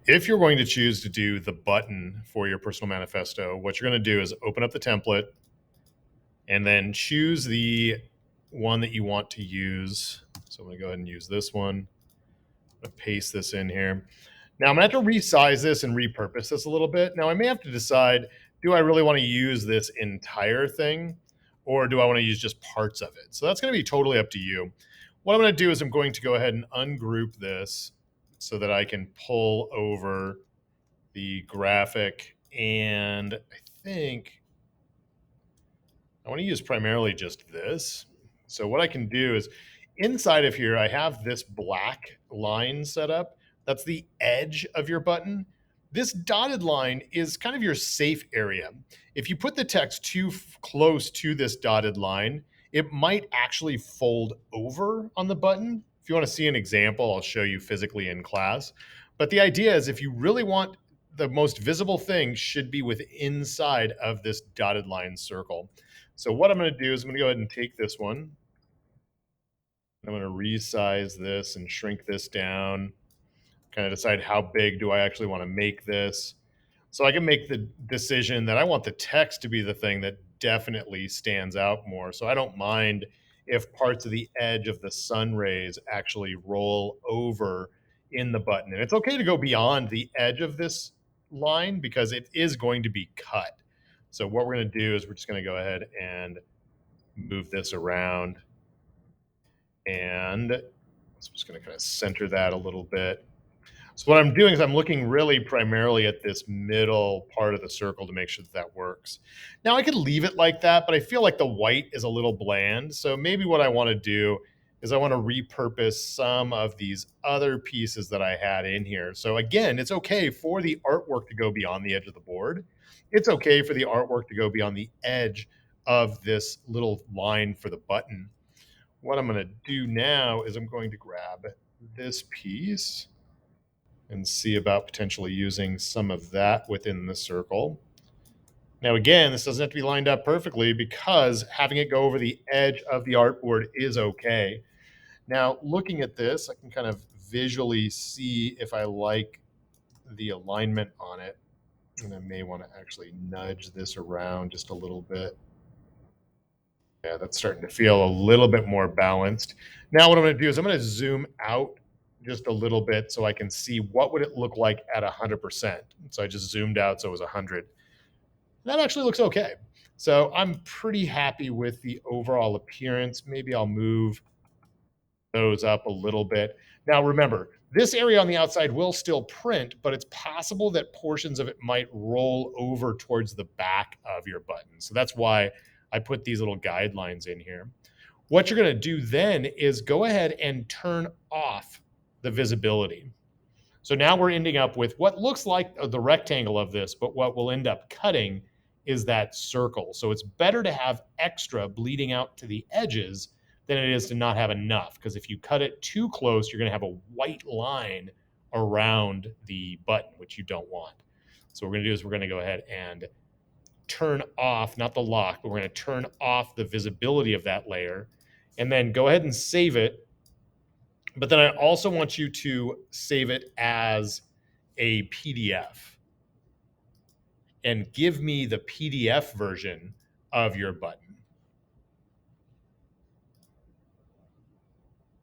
If you're going to choose to do the button for your personal manifesto, what you're going to do is open up the template and then choose the one that you want to use. So I'm going to go ahead and use this one. I'm going to paste this in here. Now I'm going to have to resize this and repurpose this a little bit. Now I may have to decide, do I really want to use this entire thing or do I want to use just parts of it? So that's going to be totally up to you. What I'm going to do is I'm going to go ahead and ungroup this so that I can pull over the graphic. And I think I want to use primarily just this. So what I can do is inside of here, I have this black line set up. That's the edge of your button. This dotted line is kind of your safe area. If you put the text too close to this dotted line, it might actually fold over on the button. If you want to see an example, I'll show you physically in class. But the idea is if you really want the most visible thing should be within inside of this dotted line circle. So what I'm going to do is I'm going to go ahead and take this one. I'm going to resize this and shrink this down, kind of decide how big do I actually want to make this. So I can make the decision that I want the text to be the thing that definitely stands out more. So I don't mind if parts of the edge of the sun rays actually roll over in the button. And it's okay to go beyond the edge of this line because it is going to be cut. So what we're going to do is we're just going to go ahead and move this around. And I'm just going to kind of center that a little bit. So what I'm doing is I'm looking really primarily at this middle part of the circle to make sure that that works. Now I could leave it like that, but I feel like the white is a little bland. So maybe what I want to do is I want to repurpose some of these other pieces that I had in here. So again, it's okay for the artwork to go beyond the edge of the board. It's okay for the artwork to go beyond the edge of this little line for the button. What I'm going to do now is I'm going to grab this piece and see about potentially using some of that within the circle. Now, again, this doesn't have to be lined up perfectly because having it go over the edge of the artboard is okay. Now, looking at this, I can kind of visually see if I like the alignment on it. And I may want to actually nudge this around just a little bit. Yeah, that's starting to feel a little bit more balanced. Now what I'm going to do is I'm going to zoom out just a little bit so I can see what would it look like at 100%. So I just zoomed out so it was 100. That actually looks okay. So I'm pretty happy with the overall appearance. Maybe I'll move those up a little bit. Now remember, this area on the outside will still print, but it's possible that portions of it might roll over towards the back of your button. So that's why I put these little guidelines in here. What you're going to do then is go ahead and turn off the visibility. So now we're ending up with what looks like the rectangle of this, but what we'll end up cutting is that circle. So it's better to have extra bleeding out to the edges than it is to not have enough. Because if you cut it too close, you're going to have a white line around the button, which you don't want. So what we're going to do is we're going to go ahead and turn off, not the lock, but we're going to turn off the visibility of that layer and then go ahead and save it. But then I also want you to save it as a PDF and give me the PDF version of your button.